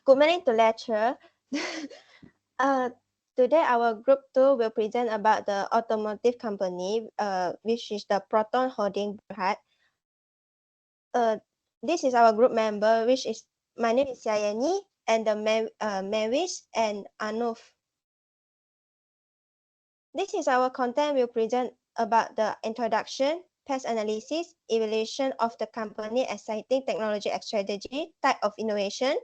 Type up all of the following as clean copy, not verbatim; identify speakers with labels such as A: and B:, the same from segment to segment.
A: Good morning to lecture. Today our group 2 will present about the automotive company, which is the Proton Holding Berhad. This is our group member, which is my name is Siah Yen Yi, and the Mehvish and Anoof. This is our content. We'll present about the introduction, past analysis, evaluation of the company, exciting technology and strategy, type of innovation,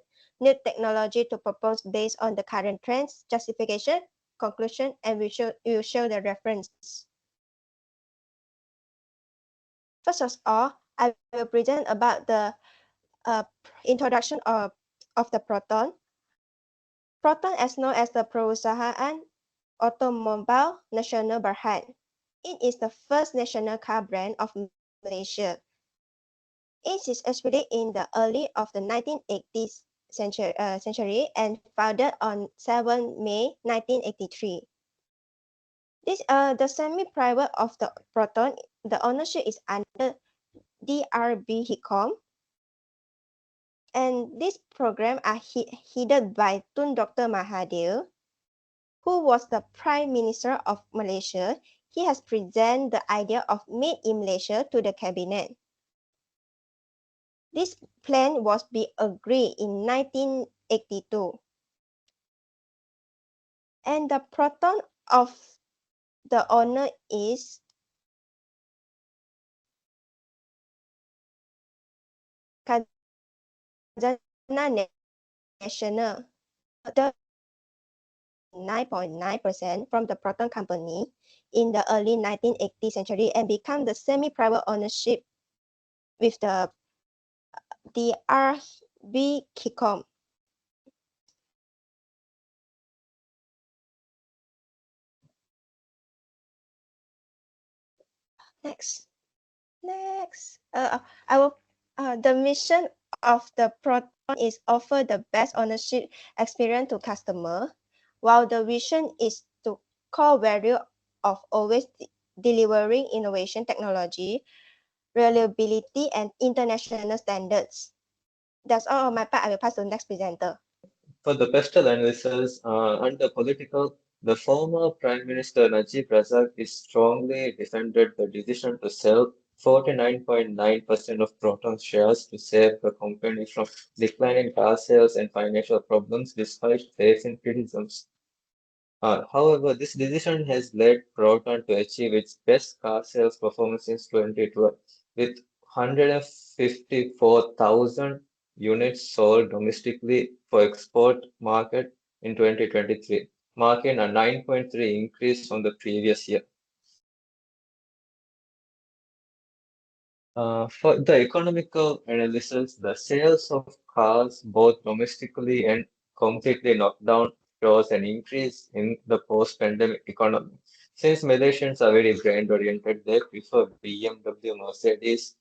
A: new technology to propose based on the current trends, justification, conclusion, and we will show the reference. First of all, I will present about the introduction of the Proton. Proton is known as the Perusahaan Automobile Nasional Berhad. It is the first national car brand of Malaysia. It is established in the early of the 1980s century and founded on 7 May 1983. The semi-private of the Proton, the ownership is under DRB Hicom, and this program are headed by Tun Dr. Mahathir, who was the Prime Minister of Malaysia. He has presented the idea of Made in Malaysia to the cabinet. This plan was agreed in 1982. And the Proton of the owner is Khazanah Nasional. The 9.9% from the Proton company in the early 1980th century and become the semi-private ownership with the DRB Hicom. Next. The mission of the Proton is offer the best ownership experience to customer, while the vision is to core value of always delivering innovation technology, reliability, and international standards. That's all on my part. I will pass to the next presenter.
B: For the pestle analysis under political, the former Prime Minister Najib Razak is strongly defended the decision to sell 49.9% of Proton shares to save the company from declining car sales and financial problems despite facing criticisms. However, this decision has led Proton to achieve its best car sales performance since 2012, with 154,000 units sold domestically for export market in 2023, marking a 9.3 increase from the previous year. For the economical analysis, the sales of cars, both domestically and completely knocked down, shows an increase in the post-pandemic economy. Since Malaysians are very brand-oriented, they prefer BMW, Mercedes,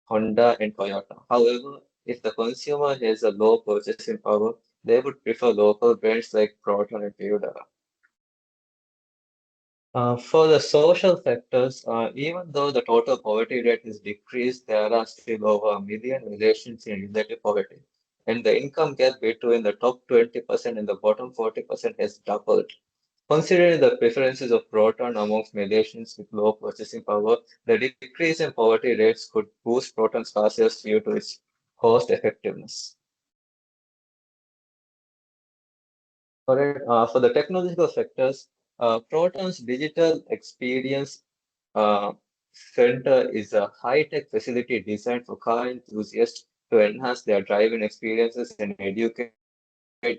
B: Honda, and Toyota. However, if the consumer has a low purchasing power, they would prefer local brands like Proton and Toyota. For the social factors, even though the total poverty rate has decreased, there are still over 1 million Malaysians in relative poverty. And the income gap between the top 20% and the bottom 40% has doubled. Considering the preferences of Proton amongst Malaysians with low purchasing power, the decrease in poverty rates could boost Proton's car sales due to its cost effectiveness. For the technological factors, Proton's digital experience center is a high-tech facility designed for car enthusiasts to enhance their driving experiences and educate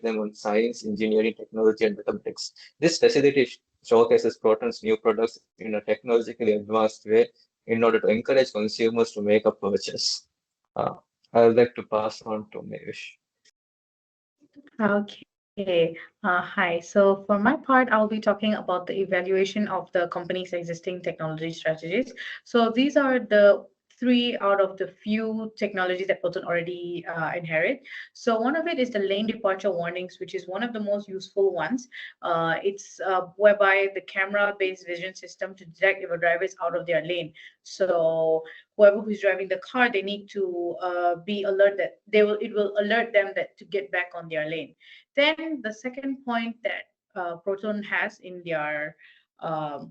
B: them on science, engineering, technology, and mathematics. This facility showcases Proton's new products in a technologically advanced way in order to encourage consumers to make a purchase. I would like to pass on to Mehvish.
C: Okay. Hi. So for my part, I'll be talking about the evaluation of the company's existing technology strategies. So these are the three out of the few technologies that Proton already inherit. So one of it is the lane departure warnings, which is one of the most useful ones. It's whereby the camera-based vision system to detect if a driver is out of their lane. So whoever who's driving the car, they need to be alert that it will alert them that to get back on their lane. Then the second point that Proton has in their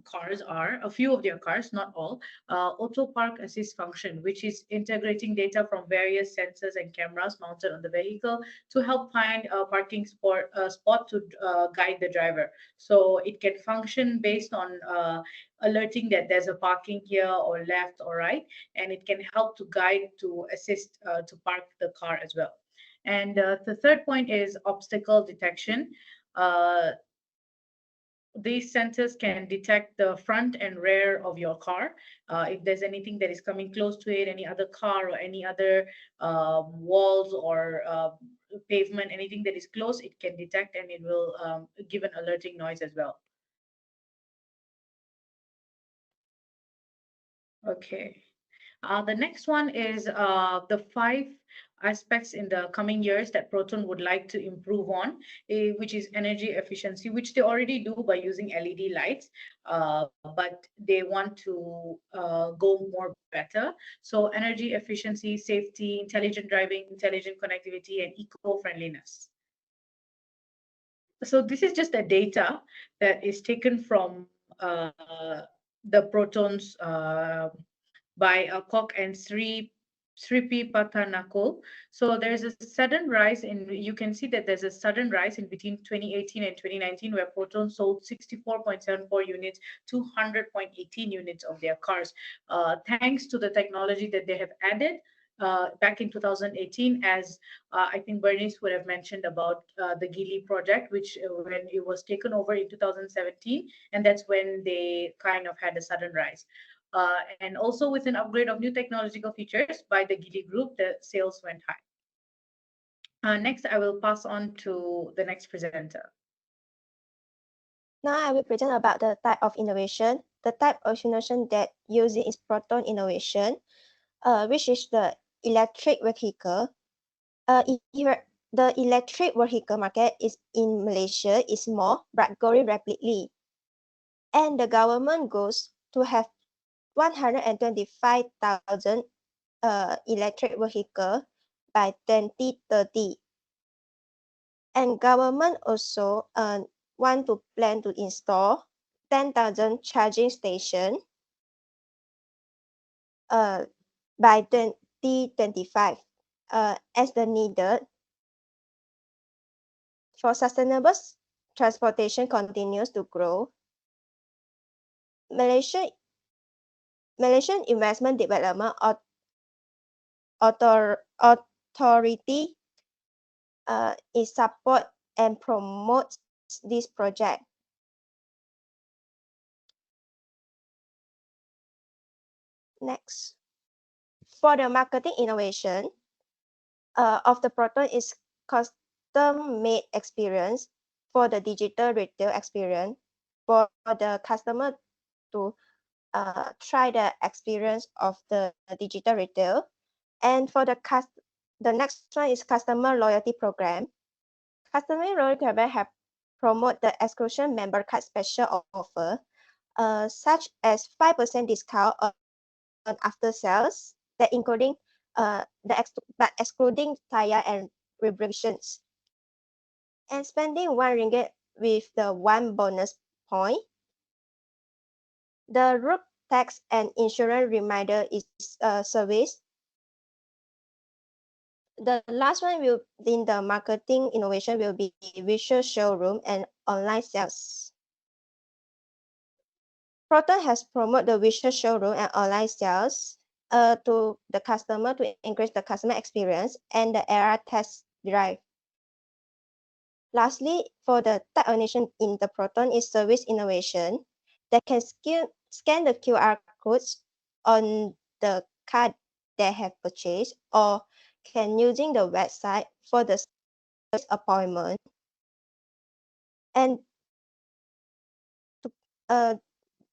C: cars are a few of their cars, not all, auto park assist function, which is integrating data from various sensors and cameras mounted on the vehicle to help find a parking spot to guide the driver. So it can function based on alerting that there's a parking here or left or right, and it can help to guide to assist to park the car as well. And the third point is obstacle detection. Uh, these sensors can detect the front and rear of your car. If there's anything that is coming close to it, any other car or any other walls or pavement, anything that is close, it can detect and it will give an alerting noise as well. Okay. The next one is the five aspects in the coming years that Proton would like to improve on, which is energy efficiency, which they already do by using LED lights, but they want to go more better. So energy efficiency, safety, intelligent driving, intelligent connectivity, and eco-friendliness. So this is just the data that is taken from the Protons by Kok and Sripi Patanakul. So there's a sudden rise in, you can see that there's a sudden rise in between 2018 and 2019 where Proton sold 64.74 units to 100.18 units of their cars. Thanks to the technology that they have added back in 2018, as I think Bernice would have mentioned about the Gili project, which when it was taken over in 2017, and that's when they kind of had a sudden rise. And also with an upgrade of new technological features by the Gili Group, the sales went high. Next, I will pass on to the next presenter.
A: Now I will present about the type of innovation. The type of innovation that using is proton innovation, which is the electric vehicle. The electric vehicle market is in Malaysia is small but growing rapidly. And the government goes to have 125,000 electric vehicle by 2030. And government also want to plan to install 10,000 charging station by 2025 as the needed for sustainable transportation continues to grow. Malaysian Investment Development Authority is support and promotes this project. Next, for the marketing innovation of the Proton is custom-made experience for the digital retail experience for the customer to try the experience of the digital retail. And for the next one is customer loyalty program. Customer loyalty program have promote the exclusion member card special offer, such as 5% discount on after sales, that including but excluding tire and lubrications. And spending RM1 with the one bonus point. The road tax and insurance reminder is service. The last one will in the marketing innovation will be visual showroom and online sales. Proton has promoted the visual showroom and online sales to the customer to increase the customer experience and the era test drive. Lastly, for the type of innovation in the Proton is service innovation that can scan the QR codes on the card they have purchased or can using the website for the service appointment. And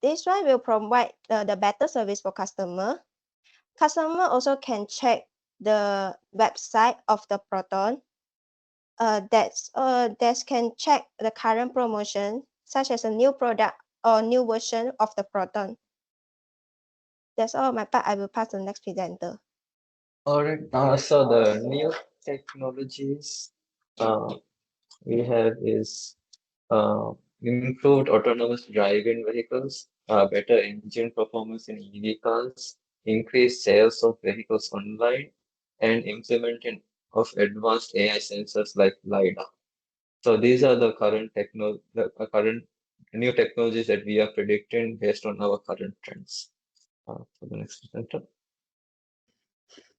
A: this one will provide the better service for customer. Customer also can check the website of the Proton. That can check the current promotion, such as a new product or new version of the Proton. That's all my part. I will pass to the next presenter.
B: All right. So the new technologies we have is uh, improved autonomous driving vehicles, better engine performance in EV cars, increased sales of vehicles online, and implementing of advanced AI sensors like LiDAR. So these are the current new technologies that we are predicting based on our current trends. For the next presenter.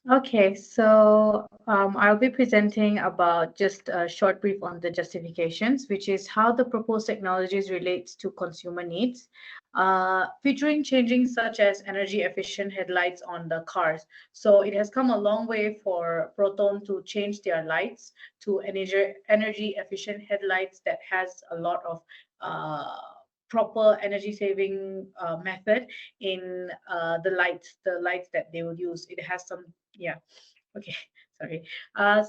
C: Okay, so I'll be presenting about just a short brief on the justifications, which is how the proposed technologies relates to consumer needs, featuring changing such as energy efficient headlights on the cars. So it has come a long way for Proton to change their lights to energy efficient headlights that has a lot of uh, proper energy saving method in the lights that they will use. It has some, yeah, okay. Sorry.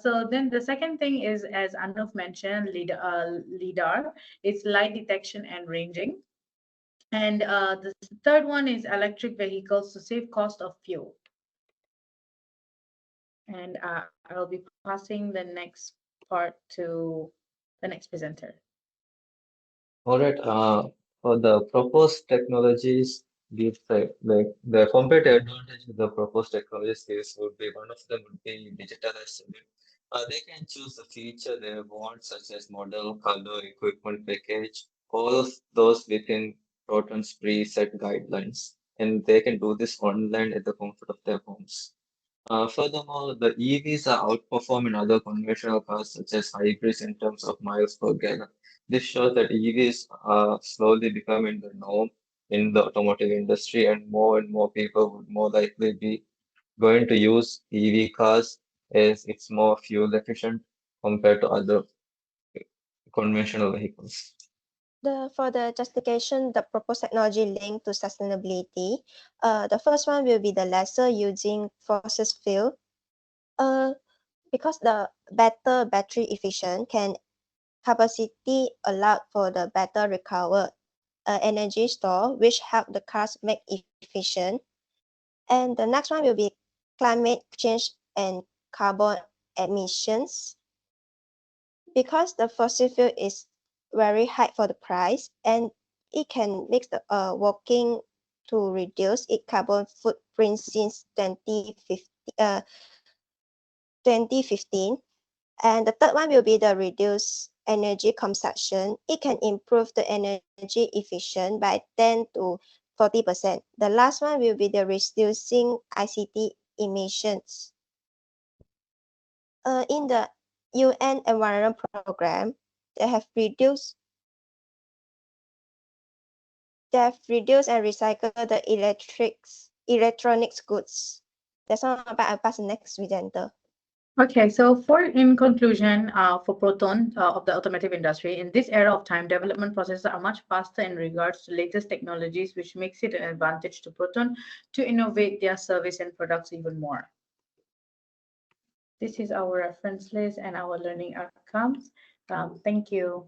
C: So then the second thing is, as Anoof mentioned, LIDAR. It's light detection and ranging. And the third one is electric vehicles to save cost of fuel. And I'll be passing the next part to the next presenter.
B: All right. For the proposed technologies, the competitive advantage of the proposed technologies is would be one of them would be digitalization. They can choose the feature they want, such as model, color, equipment package, all of those within Proton's preset guidelines, and they can do this online at the comfort of their homes. Furthermore, the EVs are outperforming other conventional cars such as hybrids in terms of miles per gallon. This shows that EVs are slowly becoming the norm in the automotive industry, and more people would more likely be going to use EV cars as it's more fuel efficient compared to other conventional vehicles.
A: For the justification, the proposed technology linked to sustainability, the first one will be the lesser using fossil fuel. Uh, because the better battery efficient can capacity allowed for the better recover energy store, which help the cars make efficient. And the next one will be climate change and carbon emissions. Because the fossil fuel is very high for the price, and it can make the working to reduce its carbon footprint since 2015. And the third one will be the reduce energy consumption. It can improve the energy efficient by 10 to 40%. The last one will be the reducing ICT emissions. In the UN Environment Program, they have reduced and recycled the electronics goods. That's all about. I'll pass the next presenter.
C: Okay, so in conclusion, for Proton of the automotive industry, in this era of time, development processes are much faster in regards to latest technologies, which makes it an advantage to Proton to innovate their service and products even more. This is our reference list and our learning outcomes. Thank you.